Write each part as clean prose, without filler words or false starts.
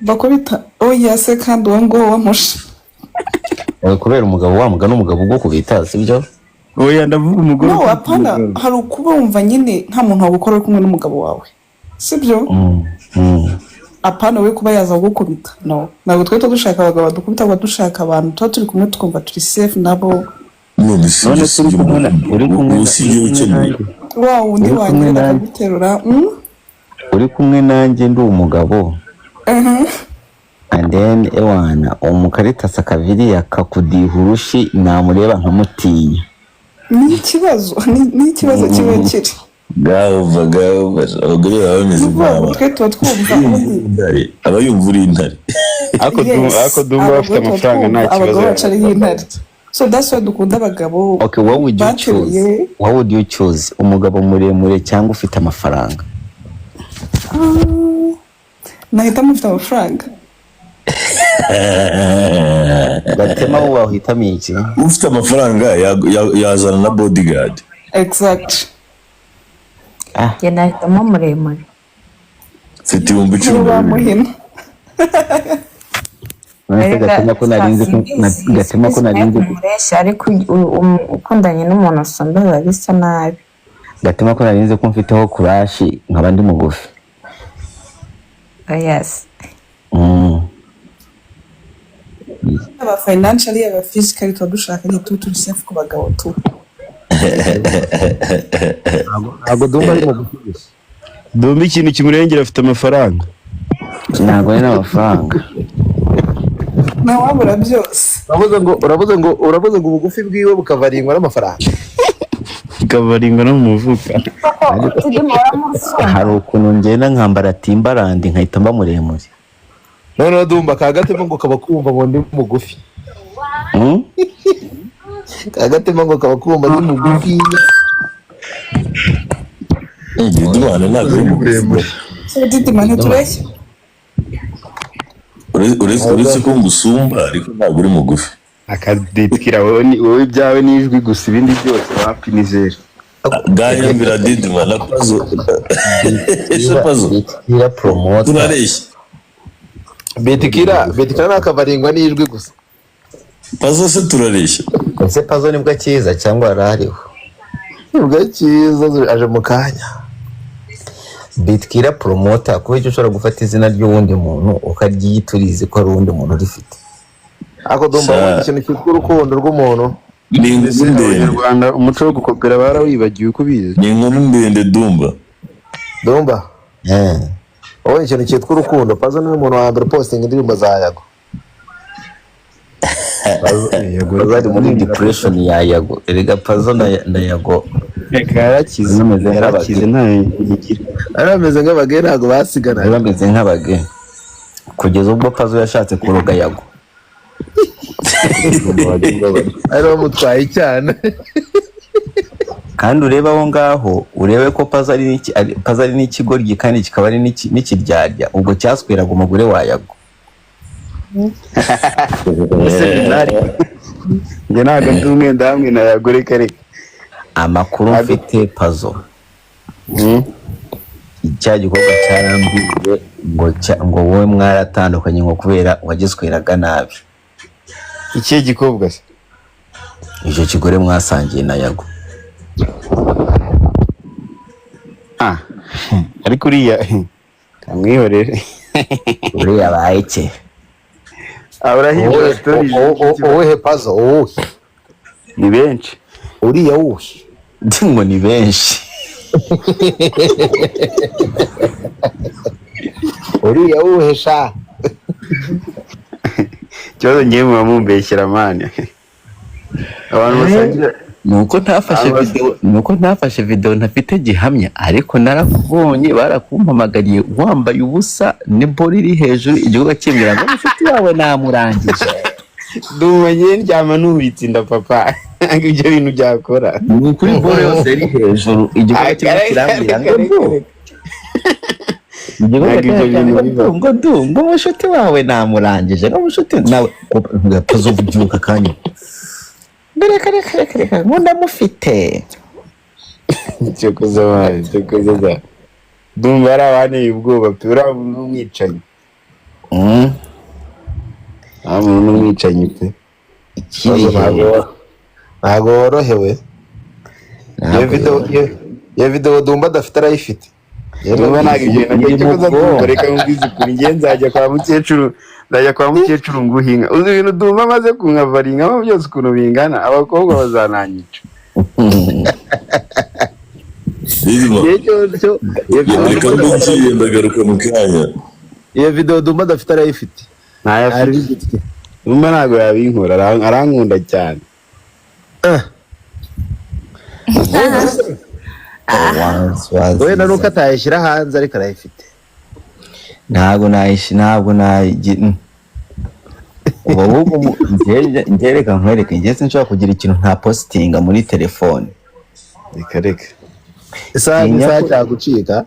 bakubita oya se kandi uwo ngo wamusha kubera umugabo wamugana umugabo ubwo kubita sibyo oya ndavuga umugore no apana hari ukuba wumva nyine nta muntu wagukora kumwe n'umugabo wawe sibyo apana we kuba yaza gukubita no ntabwo twe dushaka abagabo badukubita ngo dushaka abantu tuba turi kumwe tukumva turi safe nabo none uri kumwe wa undi wanyera akaguterura uri kumwe nanjye ndi umugabo and then ewana umukarita sakaviri yakakudihurushi namureba nkamutinya ni ikibazo kiba kiri gava abagore baba bameze nk'aba twe tuba twumva aba yumva uri intare ako dumba bafite amafaranga nta kibazo abagabo bacari nk'intare so that's why dukunda abagabo okay what would you choose umugabo muremure cyangwa ufite amafaranga nahita mufite amafaranga Gatema wahitamo iki ufite amafaranga yazana na bodyguard exact njye nahitamo muremure mfite ibihumbi 10 bamuhina Gatema ko narinzi kumureshya ariko ukundanye n'umuntu usumba biba bisa nabi Gatema ko narinzi ko mfiteho kurashi nkaba ndi mugufi yes aba financially aba physically tudushaka ni turi safe ku bagabo tu ntabwo dumba ari mugufi dumba ikintu kimurengera afite amafaranga ntabwo ari n'amafaranga na wabura byose uravuze ngo ubugufi bwiwe bukavaringwa n'amafaranga bukavaringwa no mu mufuka hari ukuntu ngenda nkambara timbarandi nkahita mba muremure noneho dumba kagatema ngo kaba kumva ngo ndi mugufi kagatema ngo kaba kumva ndi mugufi Dumana ntabwo ari muremure Didiman tureshya uretse ko ngusumba ariko ntabwo uri mugufi akaditwira wowe byawe n'ijwi gusa ibindi byose wapinizera ganyambira Didiman na pazo ira promote turareshya betikira nakavaringwa n'ijwi gusa pazo se turareshya ese pazo nibwo cyiza cyangwa arariho nibwo cyiza aje mu kanya Bitkira promoter kuko icyo ushobora gufata izina ry'uwundi muntu ukaryiturize ko ari uwundi muntu rifite ako dumba ikintu cyitwa urukundo rw'umuntu ni inkuru ndende Rwanda umuco wo gukopera barawibagiwe uko bize ni inkuru ndende dumba wowe ikintu cyitwa urukundo pazo ni umuntu wa mbere posting indirimbo za Yago bari muri depression ya Yago erega pazo na Yago yarakize nta yigira arameze nk'abagere ntabwo basigana bameze nk'abage kugeza ubwo pazo yashatse kuroga Yago ari bamutwaye cyane kandi ureba aho ngaho urebe ko pazo ari n'ikigoryi kandi kikaba ari n'ikiryarya ubwo cyasweraga umugore wa Yago njye ntabwo ndi umwenda hamwe na Yago reka amakuru mfite pazo cya gikorwa cyarambwiye ngo wowe mwaratandukanye ngo kubera wagisweraga nabi ikihe gikobwa se icyo kigore mwasangiye na Yago ariko uriya kamwihorere uriya bayike aburahiye story wowe pazo wowe ni benshi uriya wowe ngo ni benshi uriya wowe sha cyozo ngiye mumbeshyira mane abantu basangira nuko ntafashe video ntafite gihamya ariko narakubonye barakumpamagariye wambaye ubusa ni bori iri hejuru igihugu kimbira ngo inshuti yawe namurangije dumenye ndyama nubitsinda papa ibyo bintu byakora ni kuri bori yose iri hejuru igihugu kirambira ngo inshuti wawe namurangije ngo inshuti nawe pazo kubyuka kanya reka ngo ndamufite cyo kuza dumba ari abane ubwoba pe uriya n'umwicanyi muntu n'umwicanyi pe. Ntabwo worohewe. Iyo video Dumba adafite arayifite. Dumba ntabwo ibyo nacyo kuza reka nkubwize ukuri ngiye nzajya kwa mukecuru nguhinga. Uzi ibintu Dumba amaze kunkavaringa byose ukuntu bingana abakobwa bazananyica. Ndagaruka mu kanya. Iyo video Dumba adafite arayifite. Ntayafite. Dumba ntabwo yabinkora arankunda cyane. Wenda nuko atayishyira hanze ariko arayifite. ntabwo ubu ngereka nkwereke njye sinshobora kugira ikintu nta positinga muri telefone. Reka isaha cyagucika.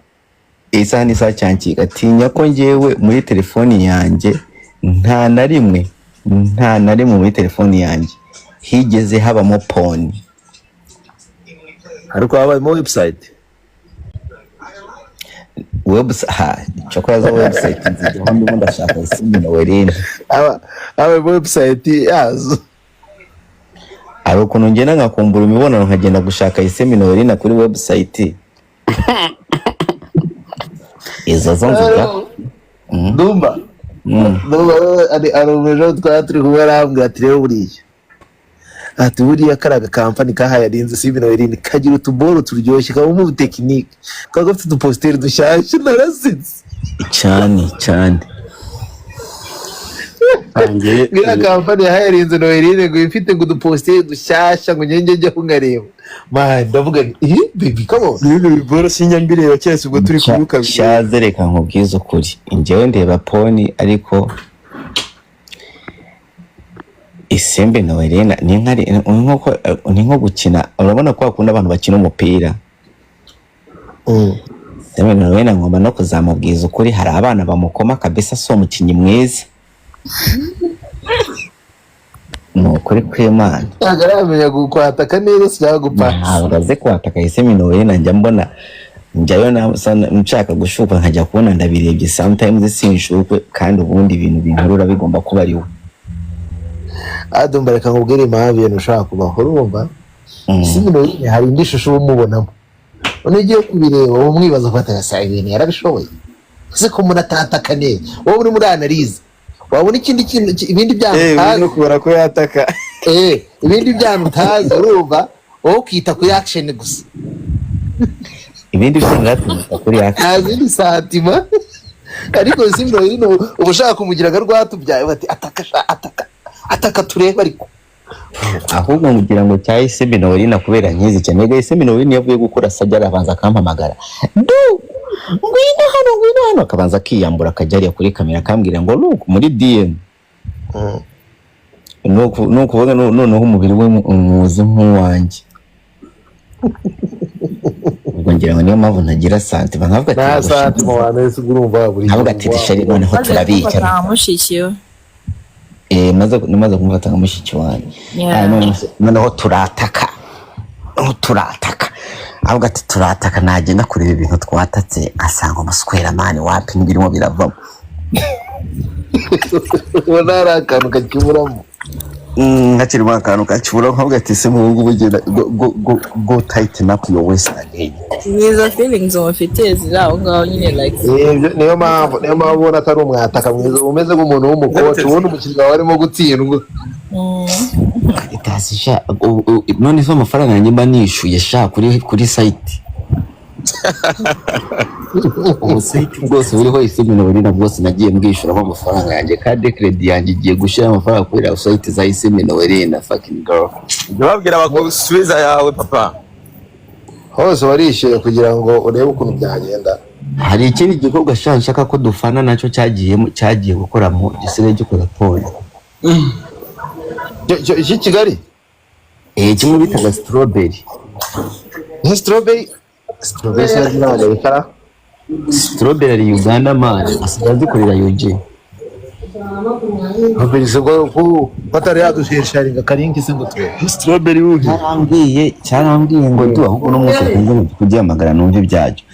Isaha n'isaha cyancika. Tinya ko njyewe muri telefoni yanjye nta na rimwe muri telefoni yanjye higeze habamo poni. Ariko habayemo website. Cyakora za website nziho ndimo ndashaka isimi na werene. Habayemo website yazo. Ari ukuntu ngenda ngakumbura imibonano nkagenda gushaka isimi na werene kuri website. Izo zonzuga. Dumba. Ari umejo twaturi kubarambira ati rero buriya. Ati buriya karaga kampani kahayarinze sibi na werene kagira utuboro turyoshye kabamo tekinike. Kaga gafite uduposteri dushyashye narasitse. Cyane. Gira kampani yahayarinze na werene ngo ifite ngo uduposteri dushyashya ngo njye kungareba. Man ndavuga baby come on. Nibyo biboro sinyambireba cyese ubwo turi kuruka. Shazereka nkubwiza ukuri. Njyewe ndeba poni ariko isembe na werena ni nko gukina. Urabona ko akunda abantu bakina umupira. Isembe na werena ngomba no kuzamubwiza ukuri hari abana bamukoma kabisa so umukinnyi mwiza. Nukuri kw'Imana. Agaramenya gukwataka neza cyangwa gupfa. Ntabwo aze kwataka isembe na werena njya mbona njyayo nshaka gushuka nkajya kubona ndabirebye sometimes sinshukwe kandi ubundi ibintu binkurura bigomba kuba ari we. Dumba reka nkubwire impamvu ibintu ushaka kubaho urumva. Simino hari indi shusho umubonamo. None ugiye kubireba uwo mwibaza ko atayasa ibintu yarabishoboye. Ese ko munatataka neza wowe uri muri analize wabona ikindi kintu ibindi byantu no kubara ko yataka ibindi byantu utazi urumva wowe ukita ku action gusa. Ibindi byantu kuri action azindi satima ariko Simino ubushaka kumugiraga rwatubyaye bati ataka tureba ariko ahubwo mugira ngo cyayi seminori kubera nkizi cyane ga seminori yavuye gukora sajya arabanza akampamagara ngwino hano akabanza akiyambura akajya kuri kamera akambwira ngo look muri DM no kuvuga noneho umubiri we umuzi nk'uwanjye. Ubwo ngira ngo niyo mpamvu ntagira santima nkavuga ati nta santima wanese urumva buri nkavuga ati dishari noneho turabika namushikiyo maze kumufata nka mushiki wanjye. Noneho turataka avuga ati turataka nagenda kureba ibintu twatatse asanga umuswera mani wapi n'ibirimo biravamo. Ubona akantu kakiburamo nkakirimo akantu kakibura nkavuga ati se muhungu bugenda go tighten up your waist again. Nizo feelings umufite ziraho ngaho nyine like niyo mpamvu ubona atari umwataka mwiza umeze nk'umuntu w'umukoci ubona umukiriya wawe arimo gutsindwa. Itasisha none izo amafaranga yanjye mba nishuye sha kuri site. Ubusite bwose buriho isemino burina bwose nagiye mbwishuramo amafaranga yanjye kandi credit yanjye igiye gushira amafaranga kuri site za isemino werena fucking girl. Babwira bagusubiza yawe papa. Hose warishyuye kugira ngo urebe ukuntu byagenda. Hari ikindi gikorwa nshaka ko dufana nacyo cyagiye gukora mu gisigaye gikora pole. Iki Kigali? Kimwe bita strawberry. Ni strawberry sanzina bikara. Strawberry Uganda man asigaye kurira yoje. Abirize ngo batari yadushirisharinga karinki se ngo twe. Strawberry uhi. Cyarambwiye ngo du ahubwo no munsi kunze kujyamagara numve byacyo.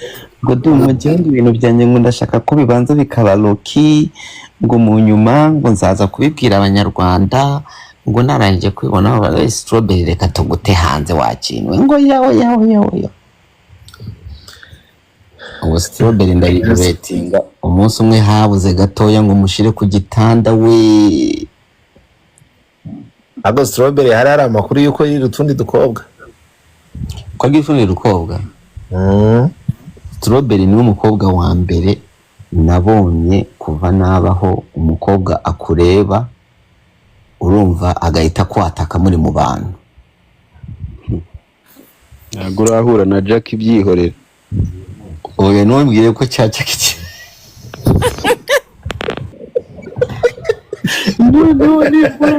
ngo ndumva ngende ibintu byanjye ngo ndashaka ko bibanza bikaba loki ngo mu nyuma ngo nzaza kubibwira abanyarwanda ngo narangije kwibona baba strawberry reka tugute hanze wakinwe ngo yawe ubu strawberry ndayibetinga umunsi umwe habuze gatoya ngo mushire ku gitanda we Ago strawberry hari amakuru yuko yiri utundi dukobwa ko gifunira urukobwa. Strawberry ni umukobwa wa mbere nabonye kuva nabaho umukobwa akureba urumva agahita kwataka muri mu bantu. ntabwo urahura na Jack ibyihorera. Oya ntumbwire ko cyaca kiki.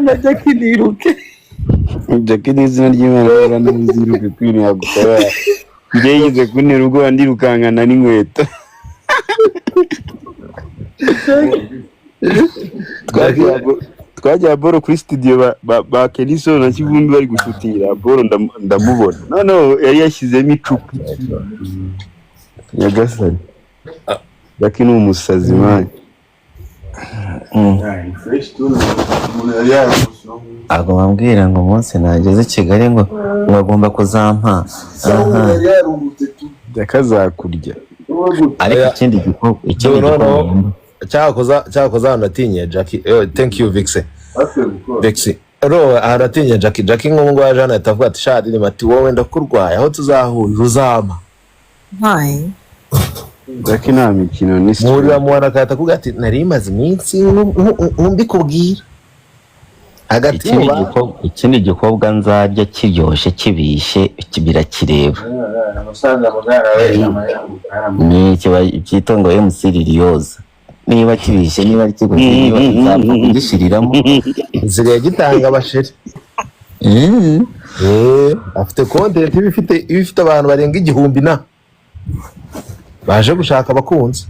Na Jack niruke. Jack ni izina ry'Imana n'uziruke kwiriya gukora. Njye yize kuntera ubwoba ndirukankana n'inkweto. Twajya boro kuri studio ba Keniso na Kivumbi bari gushutira boro ndamubona. Noneho yari yashyizemo icupa. Nyagasani. Jack ni umusazi man. Ago bambwira ngo umunsi nageze Kigali ngo agomba kuzampa. Jack azakurya. Ariko ikindi gikorwa cyakoza hano atinye Jackie. Thank you Vixen. Ro aratinye Jackie ngo ngo aje hano atavuga ati shadi ni mati wowe ndakurwaye aho tuzahurira uzama. Why? Jack nta mikino ni Muri amwana kata kuga ati nari maze iminsi mbikubwira. Hagati ikindi gikobwa nzarya kiryoshye kibishe birakireba. Ni cyitongo MC Liliose. Niba kibishe niba ari kigufi niba nzapfa kugishiriramo nsigaye gitanga abasheri. Afite content ibifite abantu barenga 1000 na baje gushaka abakunzi.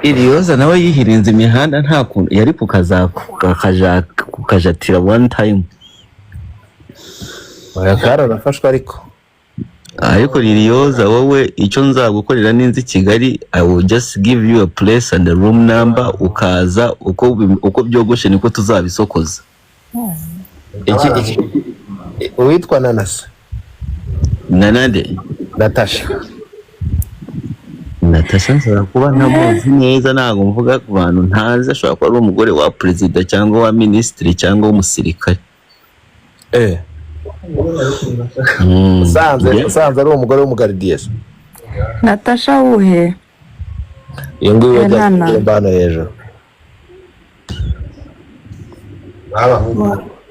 Liliose nawe yihirinze imihanda nta kuntu yari kukajatira one time. Bayakara rafashwa ariko Liliose wowe icyo nzagukorera ninzi Kigali, I will just give you a place and a room number ukaza uko byogoshe niko tuzabisokoza. Iki witwa Nanasa Nanade Natasha nzara kuba ntamuzi neza ntago mvuga ku bantu ntazi, ashobora kuba ari umugore wa president cyangwa wa ministry cyangwa umusirikare. Sanze ari umugore w'umugaridiyesi. Natasha uhe? Iyo nguyu wajya mbano hejuru.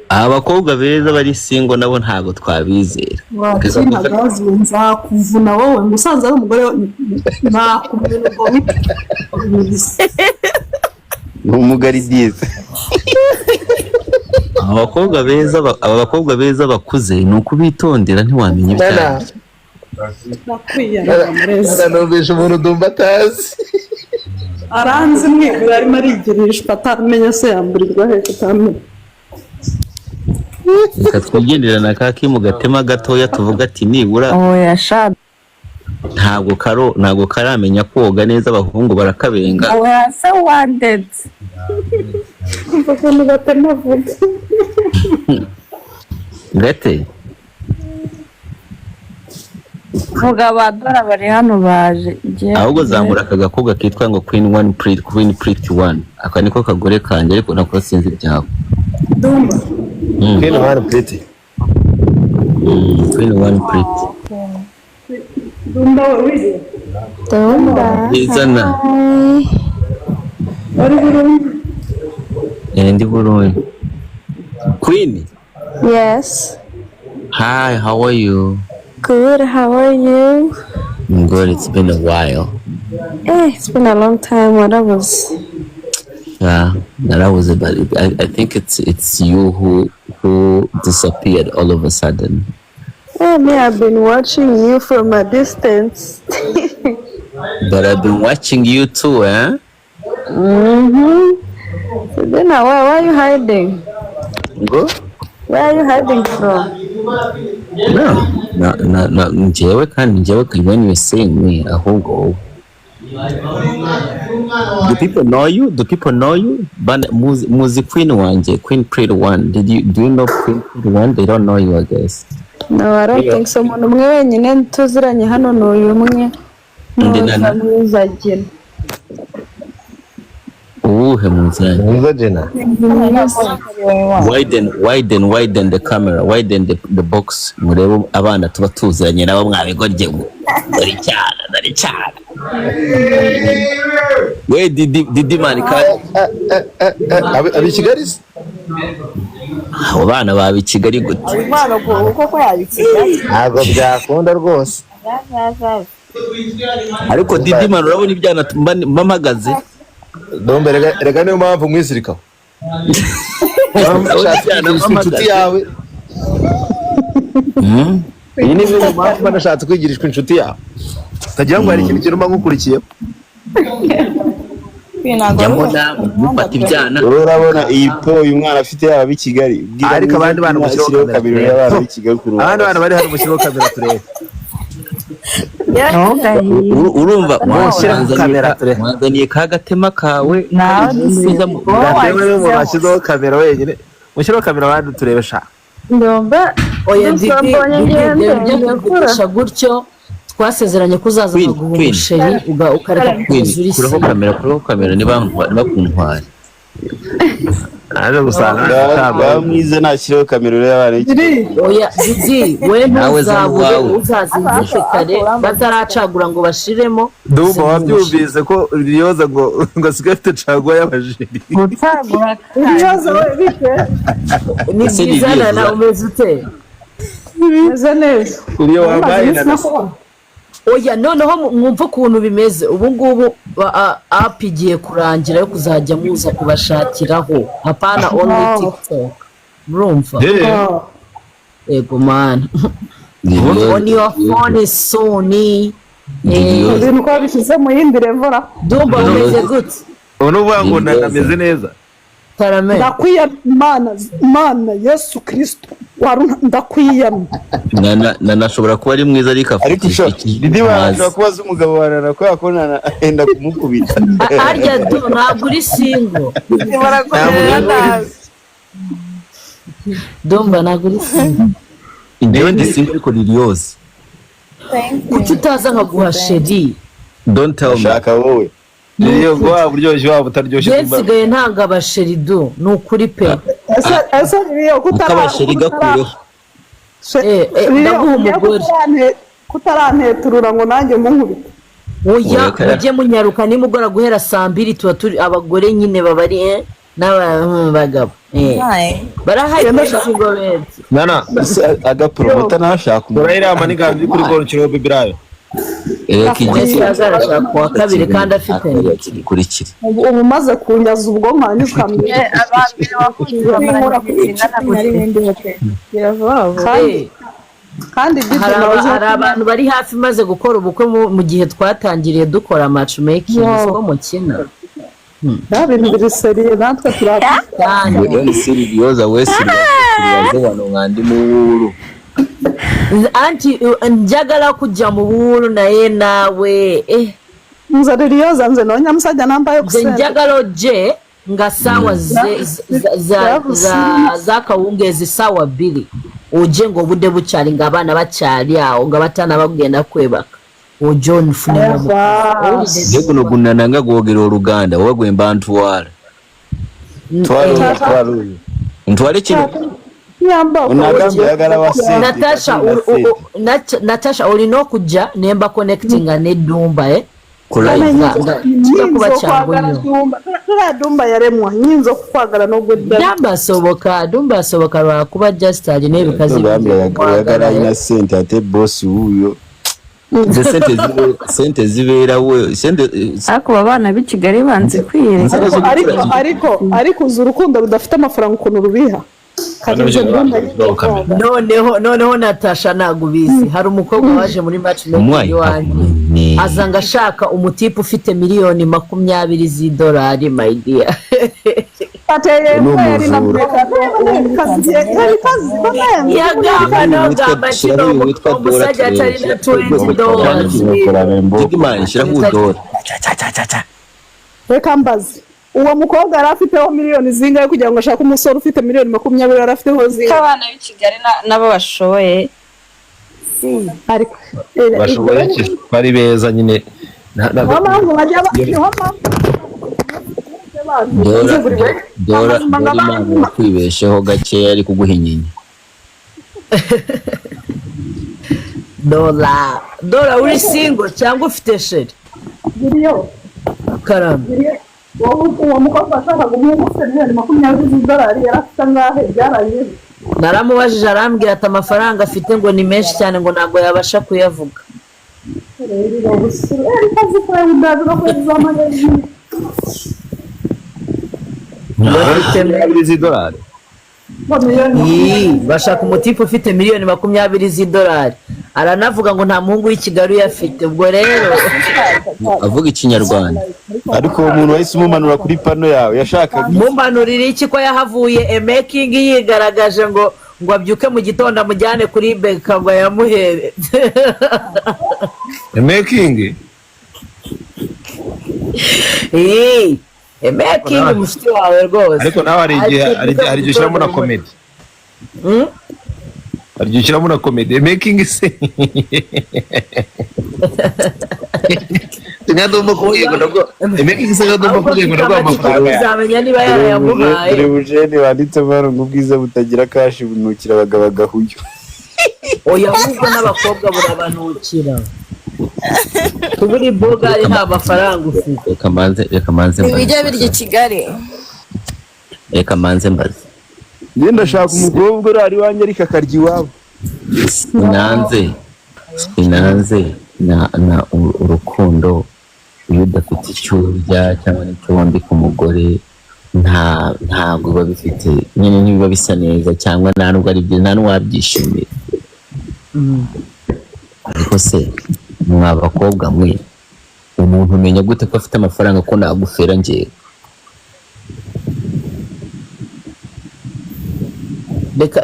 Abakobwa beza bari singo nabo ntago twabizera. Nagazi nzakuvuna wowe musanze ari umugore nakumenya umugaridiyesi. Abakobwa beza bakuze ni ukubitondera ntiwamenya ibyaha. Numvise umuntu ndumva atazi. Aranze mwibura arimo arigirisha atamenya se yamburirwa hejuru atamenya. Reka twigendera na kaki mu gatema gatoya tuvuga ati nibura Oya shad. ntabwo karamenya koga neza abahungu barakabenga. Oya se wanted. Mvuga mu gatema vuga. Gate Vuga abadora bari hano baje. ahubwo zamura aka gakobwa kitwa ngo Queen Pretty One. Aka niko kagore kanje ariko nako sinzi ibyawe. Dumba. Queen One Pretty. Queen One Pretty. Dumba wewe. Dumba. Izana. Ari Burundi. Ndi Burundi. Queen. Yes. Hi, how are you? Good, how are you? I'm good, it's been a while. It's been a long time. What I was. Yeah, that was it, but I think it's you who disappeared all of a sudden. Yeah, me, I've been watching you from a distance. But I've been watching you too, eh? So then, why are you hiding? Go? Where are you hiding from? No, njyewe kandi when you're saying me, ahubwo Do people know you? Do people know you? But muzi Queen wanje, Queen Pretty One. Do you know Queen Pretty One? They don't know you, I guess. No, I don't think so. Umuntu umwe wenyine tuziranye hano ni uyu umwe. Undi nana? Mwiza Jena. Uwuhe muziranye? Mwiza Jena. Widen the camera. Widen the box. Murebe abana tuba tuziranye nabo mwabigorye. Dore cyane. We didi man ka Abi Kigali se? abo bana babi Kigali gute? Imana ko yabikigali. Ntabwo byakunda rwose. Ariko didi man urabona ibyana mpamagaze. Dombe rega niyo mpamvu mwisirikaho. Inshuti yawe. Iyi ni bimwe mu mpamvu banashatse kwigirishwa inshuti yawe. Utagira ngo hari ikintu kiruma nkukurikiye. Yamona mufata ibyana. Urabona iyi po uyu mwana afite yaba b'i Kigali. Ariko abandi bana mushyiraho kabiri y'abana b'i Kigali ku ruhande. Abandi bana bari hano mushyiraho kamera turebe. Urumva kamera mwazaniye ka gatema kawe Nawe mu bashyizeho kamera wenyine. Mushyiraho kamera abandi turebe sha. Ndomba oya didi kugurisha gutyo twasezeranye kuzaza kuguha umusheri ukareka kuzura kuraho kamera niba kuntwara. Aje gusanga bamwize nashyiraho kamera y'abana b'i Kigali. oya didi we ntuzabure uzazinze kare bataracagura ngo bashiremo. Ndumva wabyumvise ko Riyoza ngo asigaye afite caguwa y'abajeri. gutagura Ibibazo bike. ni byiza na umeze ute? Meze neza. Uriyo wambaye na oya noneho mwumva ukuntu bimeze ubu ngubu app igiye kurangira yo kuzajya muza kubashakiraho hapana only TikTok murumva ego man on your phone soon Ibintu ko bishyize mu yindi level. Dumba umeze gute? uvuga ngo nameze neza. Tarame Ndakwiyamye Mana Yesu Kristo. Ndakwiyamye. Nashobora kuba ari mwiza ariko Ariko Didi bashobora kubaza umugabo warana ko yakona enda kumukubita. harya ntabwo uri single. Dumba ntabwo uri single. Njyewe ndi single ariko Riyoza. Kuki utaza nkaguha sheri? Don't tell me. Shaka wowe. Iyo gwa buryoshye waba utaryoshye Dumba. Yesigaye ntanga abasheri do ni ukuri pe. Ese niyo Ukabasheri gakureho. Ndaguha umugore. Kutaranteturura ngo nanjye munkubita. Oya mujye munyaruka nimugora guhera saa 2 tuba turi abagore nyine babari n'abagabo barahari ngo beze nana agapromota nashaka urayira maniga ndi kuri gonchiro bibirayo iki azarashaka kwa kabiri kandi afite kurikira ubu maze kunyaza ubwo mpanye ukamye abambere bakunze n'ibindi kandi hari abantu bari hafi maze gukora ubukwe mu gihe twatangiriye dukora matchmaking so mukina bintu biri seriye natwe kandi ni Riyoza wese Riyoza wano ngandi mu wuru anti njagala kujya mu wuru naye nawe nza Riyoza nze no nyamusajja nambaye kusenda njagala je nga sawa za kawungezi sawa 2 uje ngo bude bucyari nga abana bacyari aho nga batana bagenda kwebaka John funemo yego no gunana nga gogera uruganda wagwe mbantwara ntware kino Natasha olino kujja nemba connectinga ne Dumba Dumba yaremwa nyinzo kukwagala no gudda Dumba asoboka lwakuba just ali n'ebikazi yagala ina sente ate boss huyo sente zibeera we sente ariko abana b'i Kigali banze kwiyereka ariko uzi urukundo rudafite amafaranga ukuntu rubiha noneho Natasha nagubizi hari umukobwa waje muri matchmaking wanjye azanga ashaka umutipe ufite miliyoni 20 z'idolari my dear ateye kweri na yagamba nogamba kino umusajja atalina $20 Digimani shiraho udora reka mbaze uwo mukobwa yari afiteho miliyoni zingahe kugira ngo ashake umusore ufite miliyoni 20 yari afiteho zingahe abana b'i Kigali nabo bashoboye ariko bashoboye ki bari beza nyine mpamvu bajya Dora Imana kwibesheho gakeya ari kuguhinyinya Dora uri single cyangwa ufite sheri biriyo karamba uwo mukobwa ashaka umuhungu ufite miliyoni $20 yari afite angahe byaraye naramubajije arambwira ati amafaranga afite ngo ni menshi cyane ngo ntabwo yabasha kuyavuga $20 bashaka umutipe ufite miliyoni $20 aranavuga ngo nta muhungu w'i Kigali uyafite ubwo rero avuga ikinyarwanda ariko uwo muntu wahise umumanura kuri pano yawe yashakaga mumbanurira iki ko yahavuye making yigaragaje ngo abyuke mu gitondo amujyane kuri beka ngo yamuhere making making mushiti wawe rwose ariko nawe hari igihe ushyiramo na comedy hari igihe ushyiramo na comedy making se tunadumba kubwego nabwo making se ngadumba kubwego nabwo amafaranga uzamenya niba yarayamuhaye dore bujene banditsemo hano ngo ubwiza butagira kashi bunukira abagabo agahuyo oya ahubwo n'abakobwa burabanukira kuburi bogari nta mafaranga ufite reka manze ibijya birya i Kigali reka manze mbaze njye ndashaka umukobwa urari wanjye ariko akarya iwabo sinanze na urukundo iyo udafite icyo urya cyangwa n'icyo wambika umugore ntabwo biba bifite nyine ntibiba bisa neza cyangwa nta nubwo ari byiza nta n'uwabyishimira ariko se mwa bakobwa mwe umuntu umenya gute ko afite amafaranga ko nagufera njyewe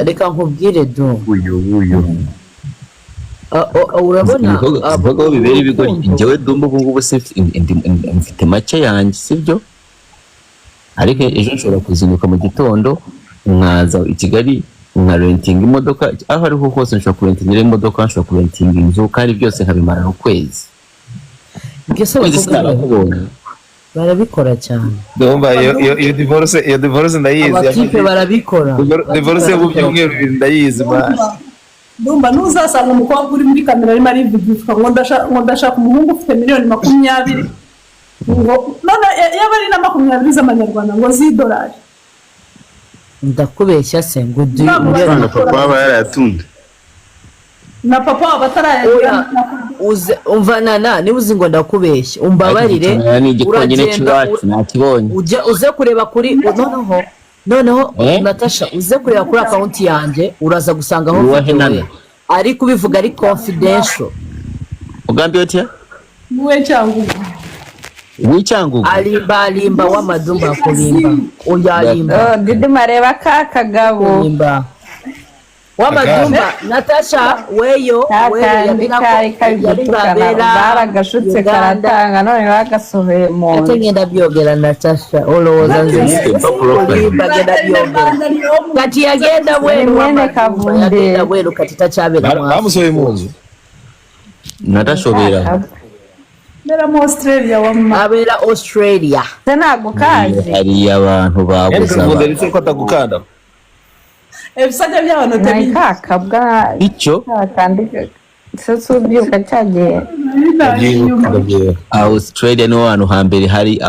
reka nkubwire do uyu urabona abagabo bibera ibigori njyewe dumba ubu ngubu mfite make yanjye sibyo ariko ejo nshobora kuzinduka mu gitondo nkaza i Kigali nka renting imodoka aho ariho hose nshobora kurentingira imodoka nshobora kurentinga inzu kandi byose nkabimara ukwezi barabikora cyane ndumva iyo divorce ndayizi abatipe barabikora divorce yo mu byumweru 2 ndayizi ndumva ntuzasanga umukobwa uri muri kamera arimo arivugisha ngo ndashaka umuhungu ufite miliyoni 20 ngo none yaba ari na 20 z'amanyarwanda ngo $10 ndakubeshya se ngo na papa aba yarayatunze na papa waba atarayagira umva nana niba uzi ngo ndakubeshya umbabarire uragenda uze kureba kuri noneho Natasha uze kureba kuri account yanjye uraza gusanga aho ariko ubivuga ari confidential ugambi otia niwe cyangwa wicyangugu alimba w'amadumba kulimba uyalimba didi mareba kakagabo w'amadumba Natasha weyo baragashutse karatanga none bagasohoye mu nzu ngenda byogera Natasha oloza kulimba genda byogera kati yagenda mwene kavunde wero katita cyabera bamusohoye mu nzu nadashobera Bera mu Australia wamma abera Australia ntago kaje hari abantu babuza ndetse ko atagukanda ebisajja by'abantu tabi kakabwa icyo kandi sose ubyuka cyagiye Australia no hantu hambere hari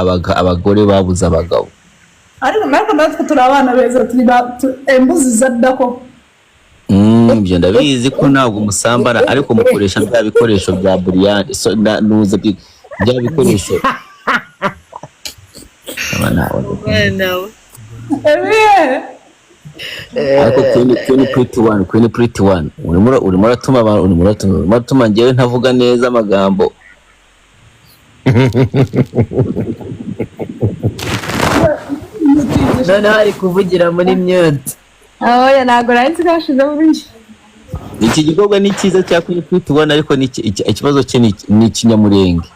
abagore babuza abagabo ariko natwe turi abana beza turi embuzi zadako ibyo ndabizi ko ntabwo musambana ariko mukoresha bya bikoresho bya Brian so nuze bya bikoresho ariko Queen Pretty One urimo uratuma abantu urimo uratuma njyewe ntavuga neza amagambo noneho ari kuvugira muri mute. oya ntabwo nahise kashize burundu. iki gikorwa ni cyiza cyakwiye kwitubona ariko ikibazo cye ni ikinyamurenge.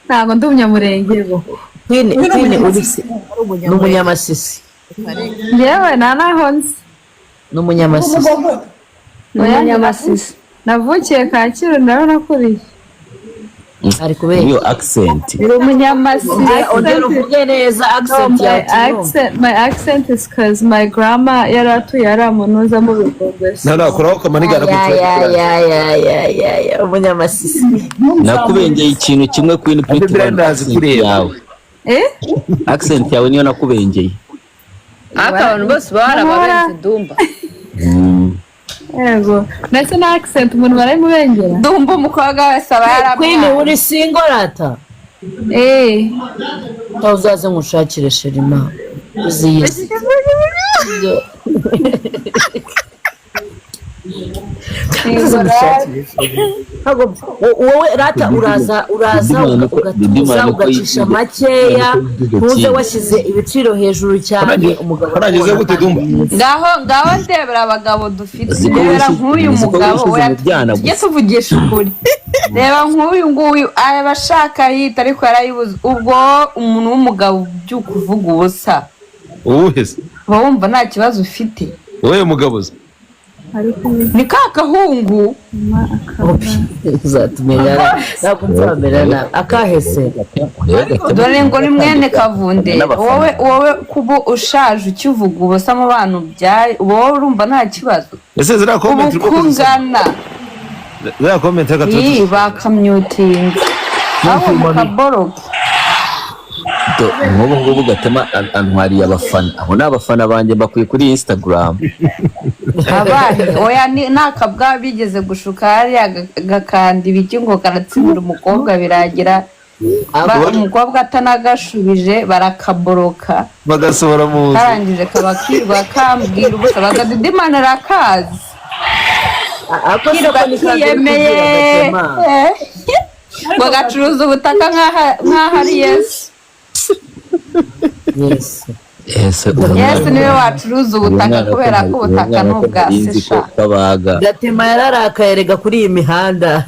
Ntabwo ndi umunyamurenge bo. Queen urisi n'umunyamasisi. Yewe naho nzi. N'umunyamasisi. Umunyamasisi. Navukiye Kacyiru nawe nakuriye. Ari kubera iyo accent. Uri umunyamasisi. Uvuge neza accent yawe. My accent is cause my grandma yaratuye aramunuza mu Bigogwe. Narakuraho kamanigana ya umunyamasisi. Nakubengeye ikintu kimwe Queen Pretty yawe. Accent yawe niyo nakubengeye. Abantu bose barabarenze Dumba. Yego. Ndetse na accent umuntu barayimubengera. Dumba umukobwa wese aba yaramwaye. Queen uri single rata. Uzaze ngushakire Sherima. Uziyizi. Wowe rata uraza ugacisha makeya ntuze washyize ibiciro hejuru cyane umugabo arageze gute Dumba ngaho ndebera abagabo dufite ndebera nk'uyu mugabo tujye tuvugisha ukuri reba nk'uyu nguyu abashaka yita ariko yarayibuze ubwo umuntu w'umugabo by'ukuvuga ubusa uwuhese wumva nta kibazo ufite wowe mugabo ze ni kakahungu uzatumenyana nakumvamerana akahese dore ngo ni mwene Kavunde wowe kuba ushaje ukivuga ubusa mu bantu byaye wowe urumva nta kibazo ese zira comment kungana zira comment iyi bakamyutinga aho mukaboroke nk'ubu ngubu Gatema antwariye abafana abo ni abafana banjye bakwiye kuri Instagram. abahe oya nakabwa bigeze gushuka hariya gakanda ibiki ngo karatsibura umukobwa biragira umukobwa atanagashubije barakaboroka bagasohora mu karangije kabakirwa kambwira ubusa bagadidimanira akazi yemeye bagacuruza ubutaka nk'aho ari Yesu. Yesu niwe wacuruza ubutaka kubera ko ubutaka ni ubwa sesha. Gatema yararakaye rega kuri iyi mihanda.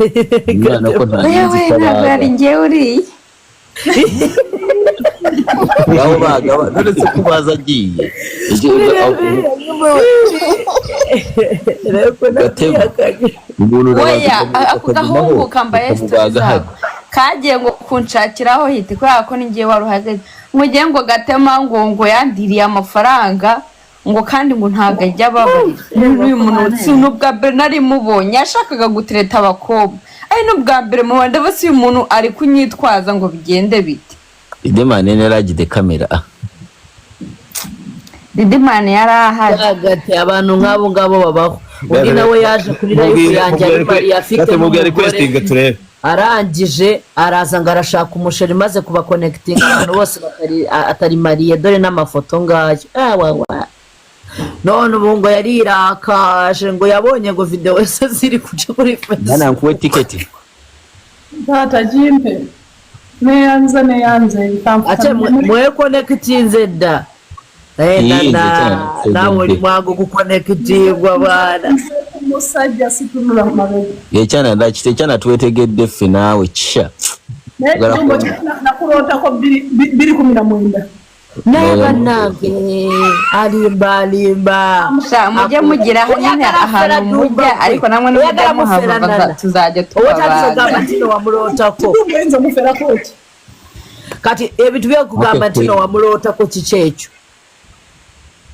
Wewe ntabwo yari njyewe uriye. Ngaho bagaba ndetse kubaza agiye. Oya ako gahungu kambaye sitari kagiye ngo kunshakiraho hiti kubera ko ningiye waruhagaze mugiye ngo Gatema ngo yandiriye amafaranga ngo kandi ngo ntago ajya ababarira uyu muntu sinubwa Bernard mubonye yashakaga gutereta abakobwa ari nubwa mbere mu Rwanda bose uyu muntu ari kunyitwaza ngo bigende bite. Didimane naragide kamera Didimane yarahari agati abantu nk'abo ngabo babaho undi nawe yaje kuri live yanjye ari Maria afite umugore arangije araza ngo arashaka umusheri maze kuba connecting abantu bose atari Maria dore n'amafoto ngayo none ubu ngo yarirakaje ngo yabonye ngo video se ziri kuca kuri Facebook nana nkuwe ticket data jimpe neyanze acha mwe connectinze da na muri mwago guconnectingwa bana musajja situnula mabega yechana ndachite cyana twetegedde fe nawe kisha nakurota ko biri kumira mwenda naba nange alimba mujye mugira nyine ahantu mujya ariko namwe n'ubwo muhava tuzajya tubabana tino wamurota ko tugenze mufera koki kati ebintu byo kugamba tino wamurota ko kichecho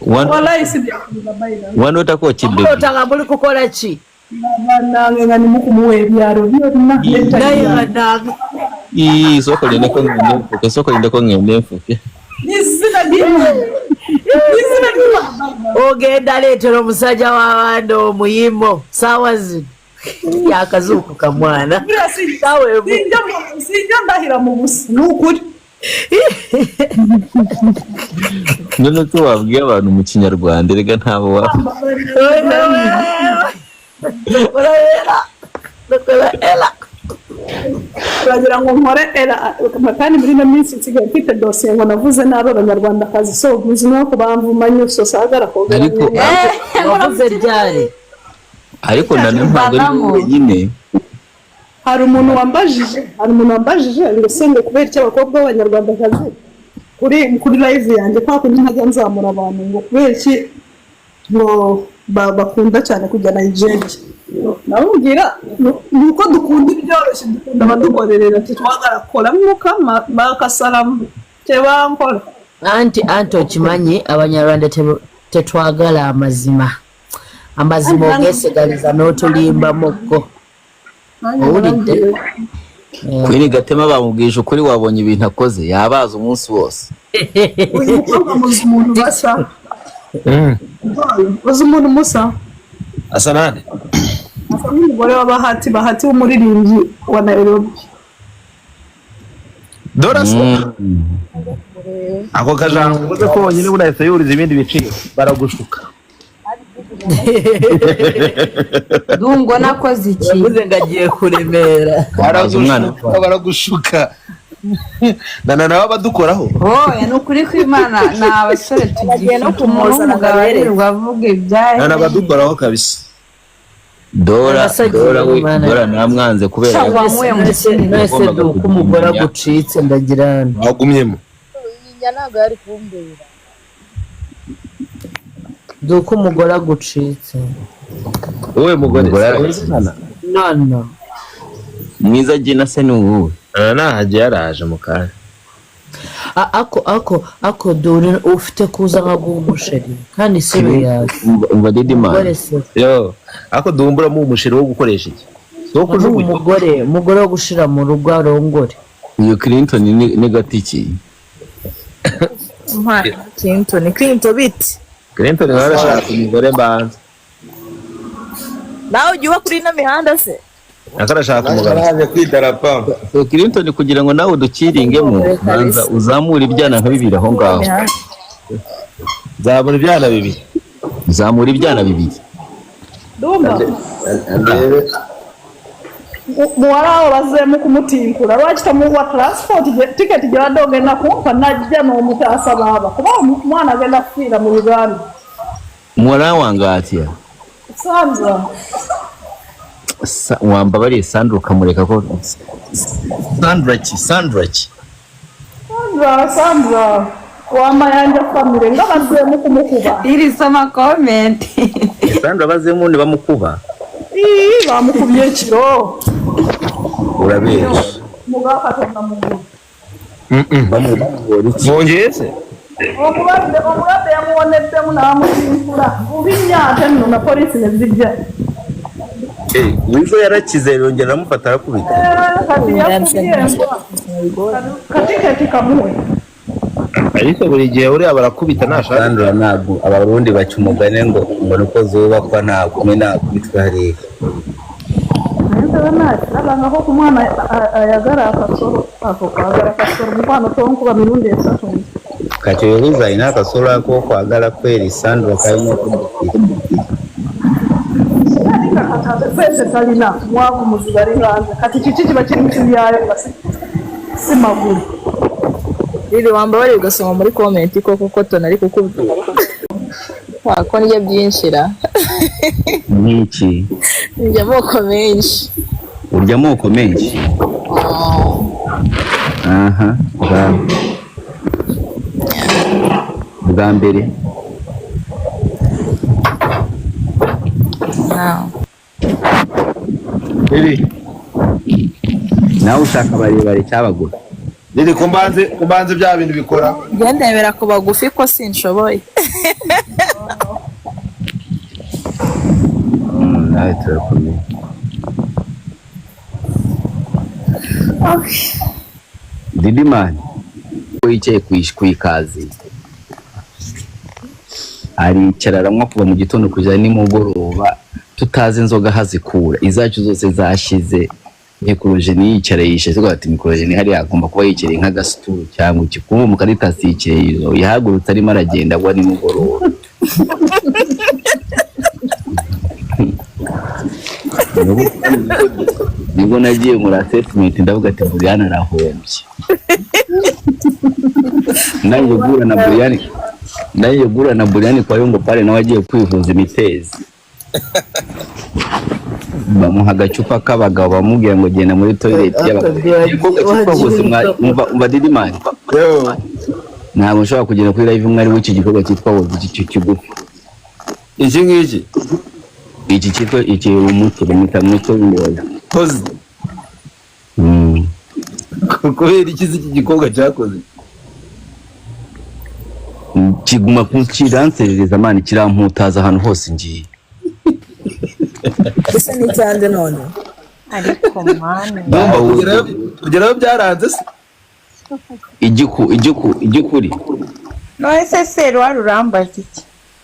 wallahi sibyakuba bayira wanota ko kibbe urota muri kukola ki nange ngani mukumuwe byaro byonna soko linde ko ngende soko linde ko ngende mfuke ogenda letera omusajja w'abandi omuyimbo sawa zino yakazuuku kamwana sinja ndahira mu busi n'ukuri none ko wabwiye abantu mu kinyarwanda rega ntabo waba urabera uragira ngo nkore era kandi muri no minsi nsigaye mfite dosiye ngo navuze n'abo abanyarwandakazi so uzi no kubamvuma nyuso sagara ko ariko wavuze ryari ariko ntabwo ari wenyine. hari umuntu wambajije ngo senge kubera icyo abakobwa b'abanyarwandakazi kuri live yanjye kwa kundi ntajya nzamura abantu ngo kubera iki ngo bakunda cyane kujya Nigeria. Nawubwira nuko dukunda ibyoroshye, dukunda abadukorerera twagarakora mwuka bakasaramu tebankora anti okimanyi abanyarwanda tetwagala amazima ogesigaliza n'otulimba mukko owulidde Kwini Gatema bamubwije ukuri wabonye ibintu akoze yabaza umunsi wose. uyu mukobwa muzi umuntu basa uzi umuntu musa asa nande asa n'umugore w'abahati w'umuririmbyi wa Nairobi. Doras ako kajambo uvuze ko bonyine burahise yuriza ibindi biciro baragushuka. Dungo nakoze iki uvuze ngo agiye kuremera baragushuka nabo abadukoraho. oya nukuri kw'Imana ni abasore tugiye no kumuza n'umugabo avuga ibyaye n'abadukoraho kabisa. Dora namwanze kubera mwese duko umugore agucitse ndagira wagumyemo ntabwo yari kumbera duko umugore agucitse wowe mugore no mwiza jina se n'ubu nahagiye yaraje mu kanya ako dore ufite kuza nka gusheri kandi serious umva Didimana yo ako dumbura mu umusheri wo gukoresha iki so kujugunya umugore wo gushira mu rugo arongore. Iyo Clinton ni gatiki Clinton biti Clinton yarashaka umugore banza nawe ujya uba kuri ino mihanda se akarashaka umugabo araje kwidarapa. so Clinton kugira ngo nawe udukiringemo banza uzamura ibyana nka bibiri aho ngaho zabura ibyana bibiri zamura ibyana bibiri Dumba Andebe muwaraho bazemu kumutinkura lwaki tamuwa transport ticket gyadoge nakumpa najja n'omutasa baba kuba omwana agenda kufiira mu Uganda. Muwala wange atya Sandra wambabariye Sandra ukamureka ko Sandra wamayanja family nga bazemu kumukuba iri sama comment Sandra bazemu ne bamukuba bamukubye ekiro urabesha mugakatona muguru bongeye se omulwadde yamuwoneddemu n'amutinkula bubinyate nno na polisi nezijja wizo yarakize yongera amufata arakubita kati yakubye katiketi kamuwe ariko buri gihe uriya barakubita nashaka. Sandra ntabwo abarundi baca umugani ngo nuko zubakwa ntabwo nakubitwa hariya aho ku mwana ayagara akasoro ako kwagara akasoro mufano tonkuba mirundi esatu kati yobuza ina akasoro ako kwagala kweri Sandra kayimo pese talina mwavu muzibari hanze kati kiki kiba kiri mu yayo basi si maguru riri wamba bari ugasoma muri comment koko Cotton ari kukubwira wako nje byinshira niki njya moko menshi urya moko menshi aha bwa mbere nawe ushaka barebare cyabagura Niri kumbanze bya bintu bikora gendebera ku bagufi ko sinshoboye nawe turakomeye Didimani wicaye ku ikazi aricara aramwa kuva mu gitondo kugera nimugoroba tutazi inzoga hazikura izacu zose zashize mikorojeni yicara yishize ko ati mikorojeni hari agomba kuba yikereye nk'agasituru cyangwa ikikumva mu karitasi yikereye yahagurutse arimo aragenda agwa nimugoroba nibwo nagiye muri assessment ndavuga ati Brian arahombye. Naje gura na Brian kwa yongo pale nawe agiye kwivuza imitezi. Bamuha agacupa k'abagabo bamubwira ngo genda muri toilet y'abagabo. Didimani ntabwo nshobora kugenda kuri live mwari w'iki gikorwa cyitwa Wozi kigufi. Iki cyitwa iki umuti bamita w'indoya Hozi. Kubera ikizi iki gikorwa cyakoze kiguma kunkiranserereza amani kiramputaza ahantu hose ngiye. ese ni cyande none ariko mwana kugeraho byaranze se igikuri none se sero warurambaza iki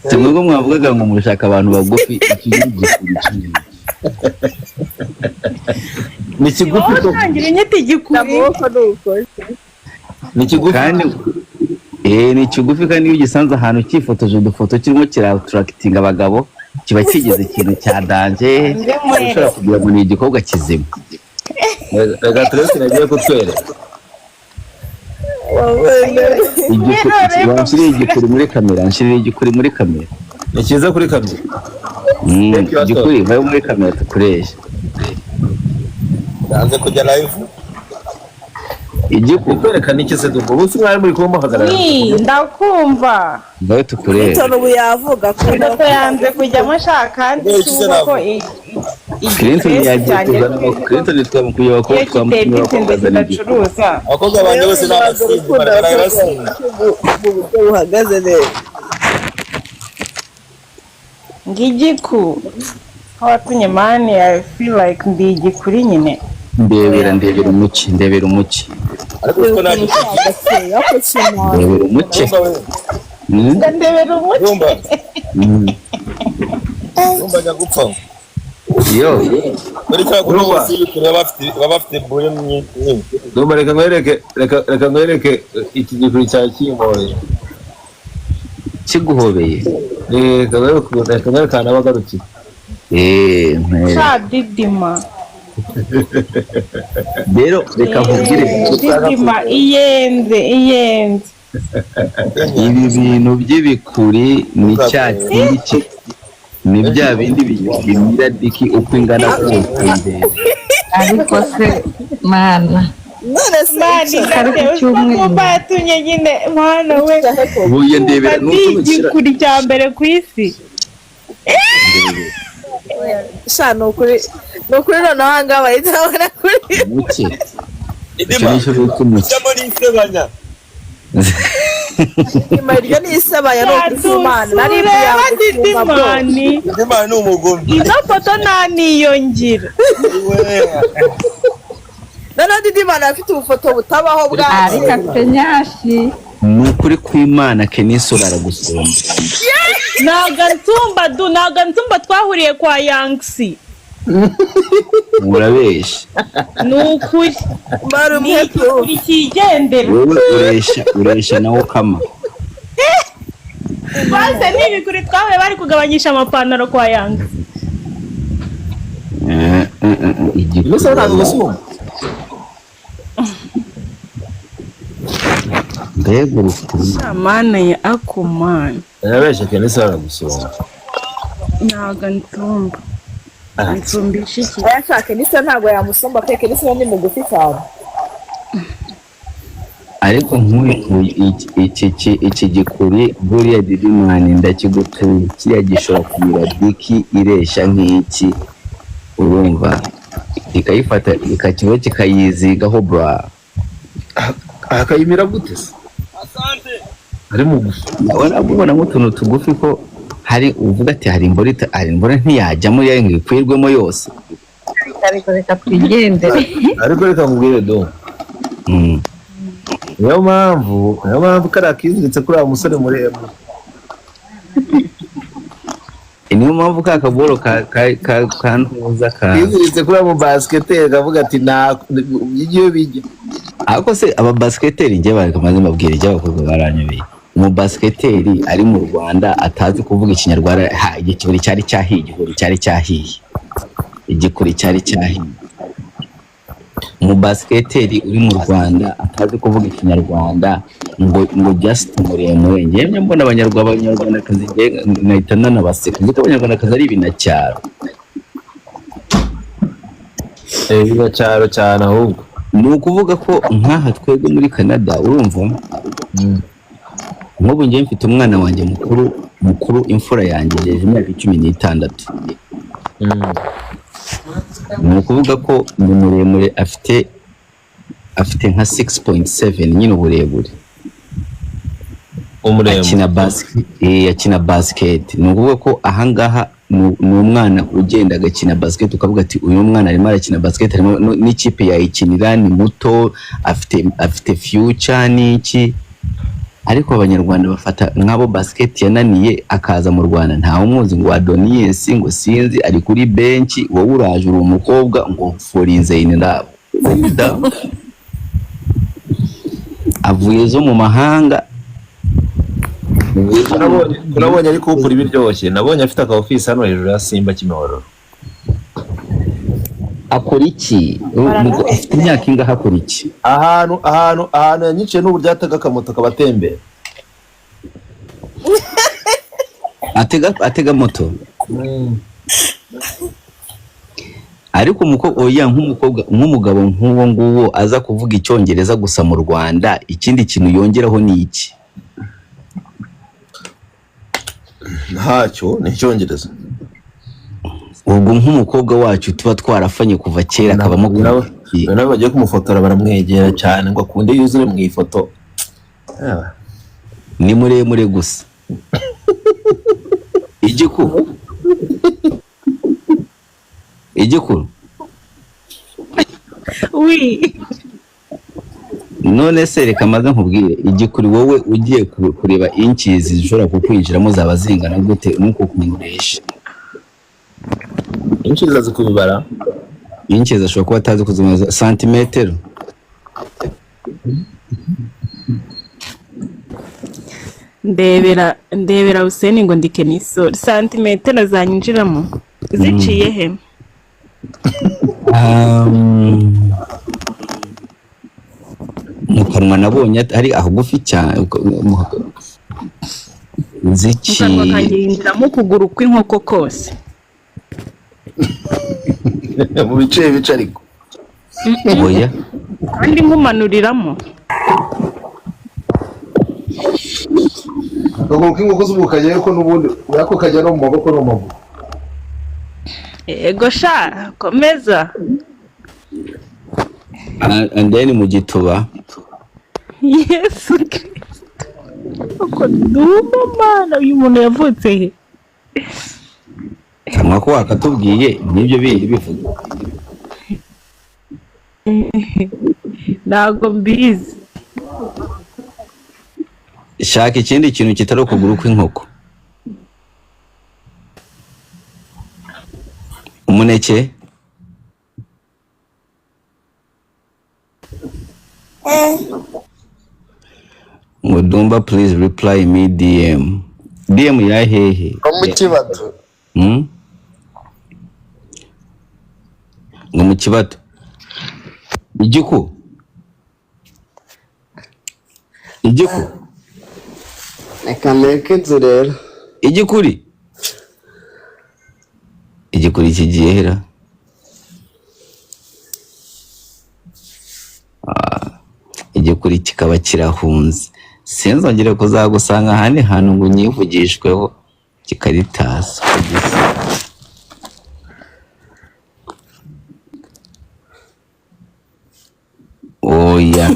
Simwego mwavugaga ngo murashaka abantu bagufi ikigikuri kinini. Ni kigufi to ntangira inyiti gikuri amaboko nuko ni kigufi kandi ni kigufi kandi iyo gisanze ahantu cyifotoje udufoto kirimo kirattracting abagabo kiba kigize ikintu cya danje ushobora kugira ngo ni igikobwa kizima. Rega turetse nagiye kutwere nshirire igikuri muri kamera ni cyiza kuri kamera igikuri vayo muri kamera tukuresha nanze kujya live igikwerekana iki se duko bose mwari muri kumva hagarara ndakumva vayo tukuresha itono buyavuga ko yanze kujya mushaka ko Clinton yagiye kuzana Clinton twamukuye ko twamucuruza akoga abantu bose n'abasinzi baragara basinzi uhagaze neza ngigiku hawatunye mani I feel like ndi igikuri nyine ndebera umuci ariko ko nani ndebera umuci ndebera umuci umba nyagupfa yo muri kwa kuruwa babafite boye nyinshi ndumva reka ngwereke iki gikuri cya kimore kiguhobeye kagare kana bagarukira didima rero reka nkubwire didima iyenze ibi bintu by'ibikuri ni cya kindi ni bya bindi bimira diki uko ingana kose ariko se mana none se batunye nyine mwana we buye ndebera n'igikuri cya mbere ku isi sha nukuri noneho ahangaha bahita babona kuri muke isebanya iryo ni isebanya no kufumana nari didimani ni umugome izo foto naniyongira noneho didimani afite ubufoto butabaho bwa ariko afite nyashi ni ukuri kw'Imana Kenisura aragusomba ntago ntumba twahuriye kwa Yangsi urabesha ni ukuri ikigendera wowe uresha nawe kama bose n'ibikuri twahuye bari kugabanyisha amapantaro kwa Yangsi mbega urukundo mana ya akumana yarabesha Kenisura aragusomba ntago ntumba nsumbisha iki ayashaka Kenisura ntabwo yamusomba pe Kenisura ni mugufi cyane ariko nk'uyu iki gikuri buriya Didimani ndakigutuye kiriya gishobora kumira diki iresha nk'iki urumva ikayifata ikakiba kikayizigaho bra akayimira gute se ari mugufi ubona nk'utuntu tugufi ko hari uvuga ati hari imbora ntiyajyamo yari ngo ikwirwemo yose ariko reka twigendere ariko reka mubwire do niyo mpamvu kariya kiziritse kuri wa musore muremure niyo mpamvu ka kaboro kantuza kiziritse kuri wa basketeri kavuga ati igiye bijya ariko se aba basketeri njye bari kamaze mbabwira ibyo abakobwa baranyobeye umubasketeri ari mu Rwanda atazi kuvuga ikinyarwanda igikuri cyari cyahiye igikuri cyari cyahiye mu basketeri uri mu Rwanda atazi kuvuga ikinyarwanda ngo just muremure njye mbona abanyarwandakazi nahita nanabaseka ndetse abanyarwandakazi ari ibinacyaro ibinacyaro cyane ahubwo ni ukuvuga ko nk'aha twebwe muri Canada urumva nk'ubu njye mfite umwana wanjye mukuru imfura yanjye yeje imyaka 16 ni ukuvuga ko ni muremure afite nka 6.7 nyine uburebure akina basket ni ukuvuga ko ahangaha ni umwana ugenda agakina basket ukavuga ati uyu mwana arimo arakina basket harimo n'ikipe yayikinira ni muto afite future n'iki ariko abanyarwanda bafata nk'abo basket yananiye akaza mu Rwanda nta umuzi ngo Adonies ngo sinzi ari kuri bench wowe uraje uri umukobwa ngo forinze inda avuye zo mu mahanga nabonye ariko ukuri biryoshye nabonye afite aka office hano hejuru ya Simba Kimihororo akora iki afite imyaka ingahe akora iki ahantu yanyice n'ubu ryataga akamoto kabatembera atega moto ariko nk'umugabo nk'uwo nguwo aza kuvuga icyongereza gusa mu Rwanda ikindi kintu yongeraho ni iki ntacyo ni icyongereza ubwo nk'umukobwa wacu tuba twarafanye kuva kera akabamo nawe bagiye kumufotora baramwegera cyane ngo akunde yuzure mu ifoto ni muremure gusa igikuru none se reka maze nkubwire igikuri wowe ugiye kureba inchizi zishobora kukwinjiramo zaba zingana gute nuko kunguresha inchizi zazi kubibara inchizi ashobora kuba atazi kuzimeza santimetero ndebera Hussein ngo ndike n'isura santimetero zanyinjiramo ziciye he mu kanwa nabonye ari aho gufi cyane nziki mu kanwa kanjye yinjiramo ukuguru kw'inkoko kose mu bice ariko oya kandi nkumanuriramo akaguru k'inkoko z'ubukanye ko n'ubundi yako kajya no mu maboko no mu maguru ego sha komeza and then mu gituba Yesu Kristo ko ndumva mana uyu muntu yavutse he kamwa ko wakatubwiye nibyo bindi bivuga ntago mbizi shaka ikindi kintu kitari ukuguru kw'inkoko umuneke Mudumba please reply me DM ya hehe mu kibato ngo mu kibato igiku akameke nzurera igikuri kigiye hera igikuri kikaba kirahunze sinzongere kuzagusanga ahandi hantu ngo nyivugishweho kikaritasa oya